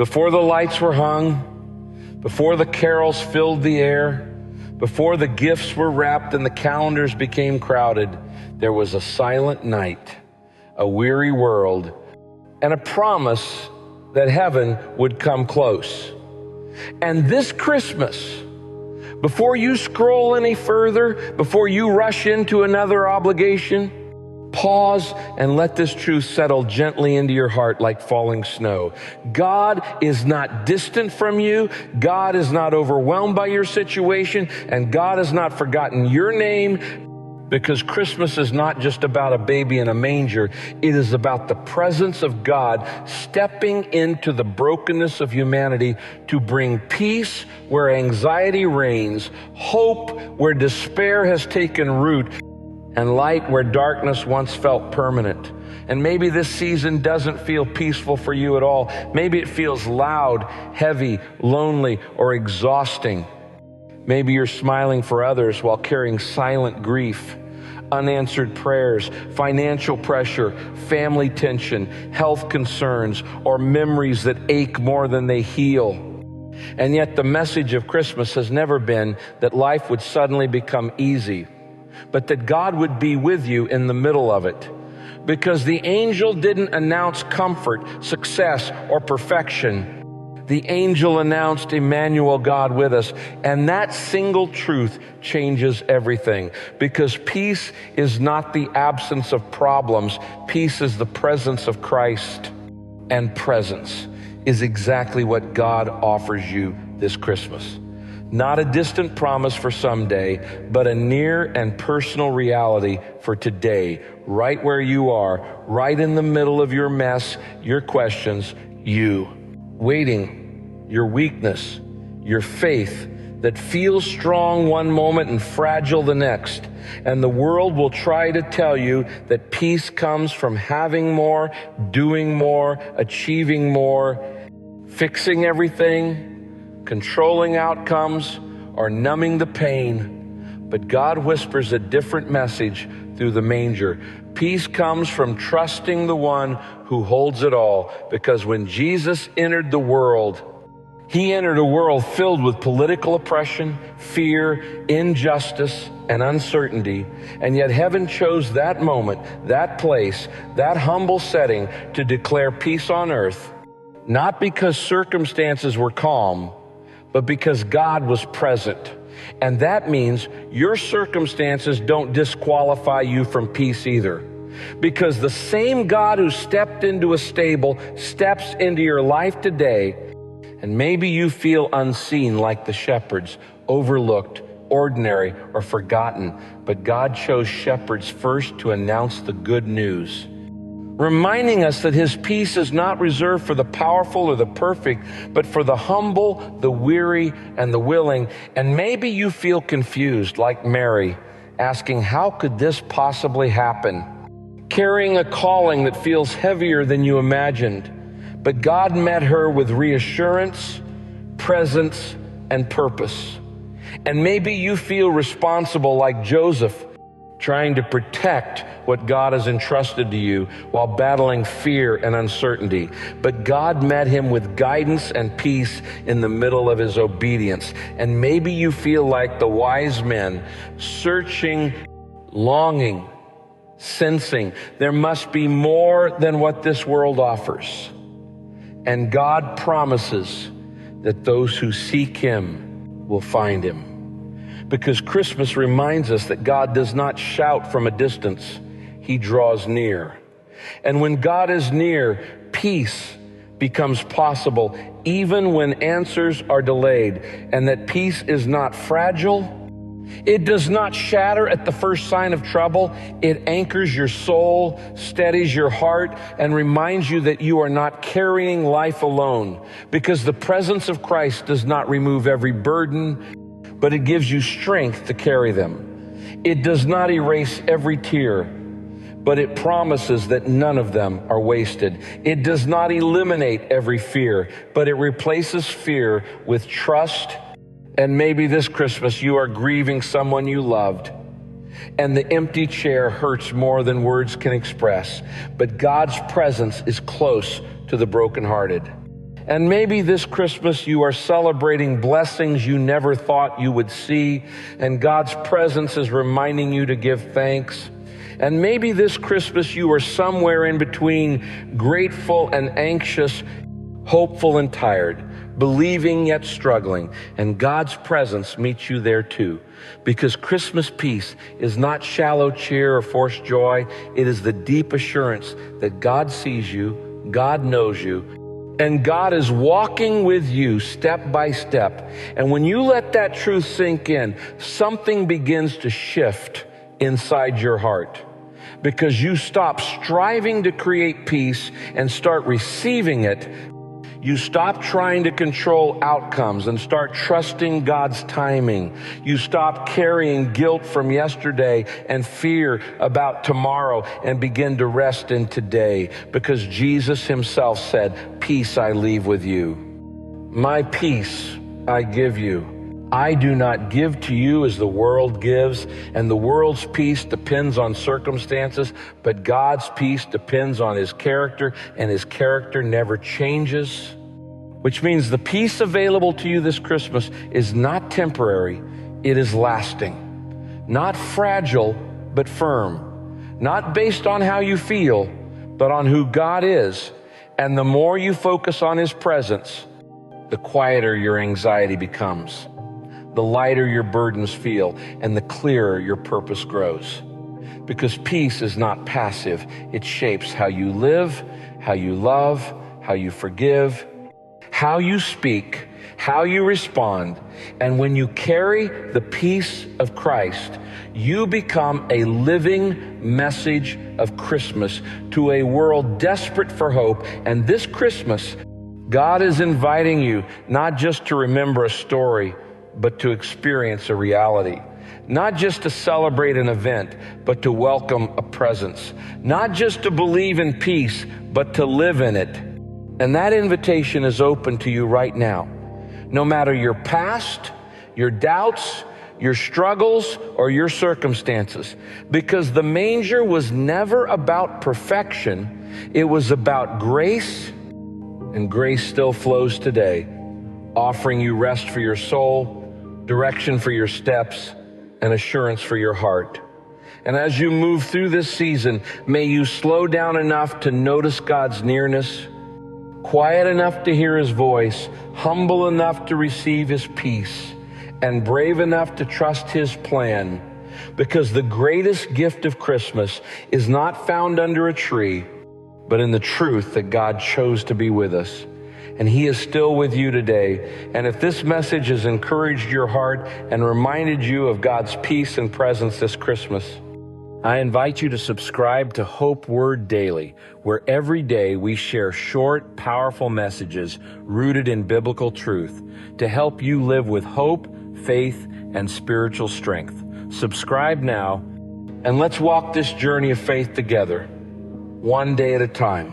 Before the lights were hung, before the carols filled the air, before the gifts were wrapped and the calendars became crowded, there was a silent night, a weary world, and a promise that heaven would come close. And this Christmas, before you scroll any further, before you rush into another obligation, pause and let this truth settle gently into your heart like falling snow. God is not distant from you. God is not overwhelmed by your situation, and God has not forgotten your name, because Christmas is not just about a baby in a manger. It is about the presence of God stepping into the brokenness of humanity to bring peace where anxiety reigns, hope where despair has taken root, and light where darkness once felt permanent. And maybe this season doesn't feel peaceful for you at all. Maybe it feels loud, heavy, lonely, or exhausting. Maybe you're smiling for others while carrying silent grief, unanswered prayers, financial pressure, family tension, health concerns, or memories that ache more than they heal. And yet the message of Christmas has never been that life would suddenly become easy, but that God would be with you in the middle of it. Because the angel didn't announce comfort, success, or perfection. The angel announced Emmanuel, God with us. And that single truth changes everything. Because peace is not the absence of problems. Peace is the presence of Christ. And presence is exactly what God offers you this Christmas. Not a distant promise for someday, but a near and personal reality for today, right where you are, right in the middle of your mess, your questions, you. Waiting, your weakness, your faith that feels strong one moment and fragile the next. And the world will try to tell you that peace comes from having more, doing more, achieving more, fixing everything, controlling outcomes, or numbing the pain. But God whispers a different message through the manger. Peace comes from trusting the one who holds it all. Because when Jesus entered the world, he entered a world filled with political oppression, fear, injustice, and uncertainty. And yet heaven chose that moment, that place, that humble setting to declare peace on earth, not because circumstances were calm, but because God was present. And that means your circumstances don't disqualify you from peace either. Because the same God who stepped into a stable steps into your life today. And maybe you feel unseen like the shepherds, overlooked, ordinary, or forgotten. But God chose shepherds first to announce the good news, reminding us that his peace is not reserved for the powerful or the perfect, but for the humble, the weary, and the willing. And maybe you feel confused like Mary, asking, how could this possibly happen? Carrying a calling that feels heavier than you imagined. But God met her with reassurance, presence, and purpose. And maybe you feel responsible like Joseph, trying to protect what God has entrusted to you while battling fear and uncertainty. But God met him with guidance and peace in the middle of his obedience. And maybe you feel like the wise men, searching, longing, sensing there must be more than what this world offers. And God promises that those who seek him will find him. Because Christmas reminds us that God does not shout from a distance, he draws near. And when God is near, peace becomes possible even when answers are delayed. And that peace is not fragile. It does not shatter at the first sign of trouble. It anchors your soul, steadies your heart, and reminds you that you are not carrying life alone. Because the presence of Christ does not remove every burden, but it gives you strength to carry them. It does not erase every tear, but it promises that none of them are wasted. It does not eliminate every fear, but it replaces fear with trust. And maybe this Christmas you are grieving someone you loved, and the empty chair hurts more than words can express. But God's presence is close to the brokenhearted. And maybe this Christmas you are celebrating blessings you never thought you would see, and God's presence is reminding you to give thanks. And maybe this Christmas you are somewhere in between, grateful and anxious, hopeful and tired, believing yet struggling, and God's presence meets you there too. Because Christmas peace is not shallow cheer or forced joy. It is the deep assurance that God sees you, God knows you, and God is walking with you step by step. And when you let that truth sink in, something begins to shift inside your heart. Because you stop striving to create peace and start receiving it. You stop trying to control outcomes and start trusting God's timing. You stop carrying guilt from yesterday and fear about tomorrow and begin to rest in today, because Jesus himself said, "Peace I leave with you. My peace I give you. I do not give to you as the world gives," and the world's peace depends on circumstances, but God's peace depends on his character, and his character never changes. Which means the peace available to you this Christmas is not temporary, it is lasting. Not fragile, but firm. Not based on how you feel, but on who God is. And the more you focus on his presence, the quieter your anxiety becomes, the lighter your burdens feel, and the clearer your purpose grows. Because peace is not passive. It shapes how you live, how you love, how you forgive, how you speak, how you respond. And when you carry the peace of Christ, you become a living message of Christmas to a world desperate for hope. And this Christmas, God is inviting you not just to remember a story, but to experience a reality. Not just to celebrate an event, but to welcome a presence. Not just to believe in peace, but to live in it. And that invitation is open to you right now. No matter your past, your doubts, your struggles, or your circumstances. Because the manger was never about perfection. It was about grace, and grace still flows today, offering you rest for your soul, direction for your steps, and assurance for your heart. And as you move through this season, may you slow down enough to notice God's nearness, quiet enough to hear his voice, humble enough to receive his peace, and brave enough to trust his plan. Because the greatest gift of Christmas is not found under a tree, but in the truth that God chose to be with us. And he is still with you today. And if this message has encouraged your heart and reminded you of God's peace and presence this Christmas, I invite you to subscribe to HopeWord Daily, where every day we share short, powerful messages rooted in biblical truth to help you live with hope, faith, and spiritual strength. Subscribe now, and let's walk this journey of faith together, one day at a time.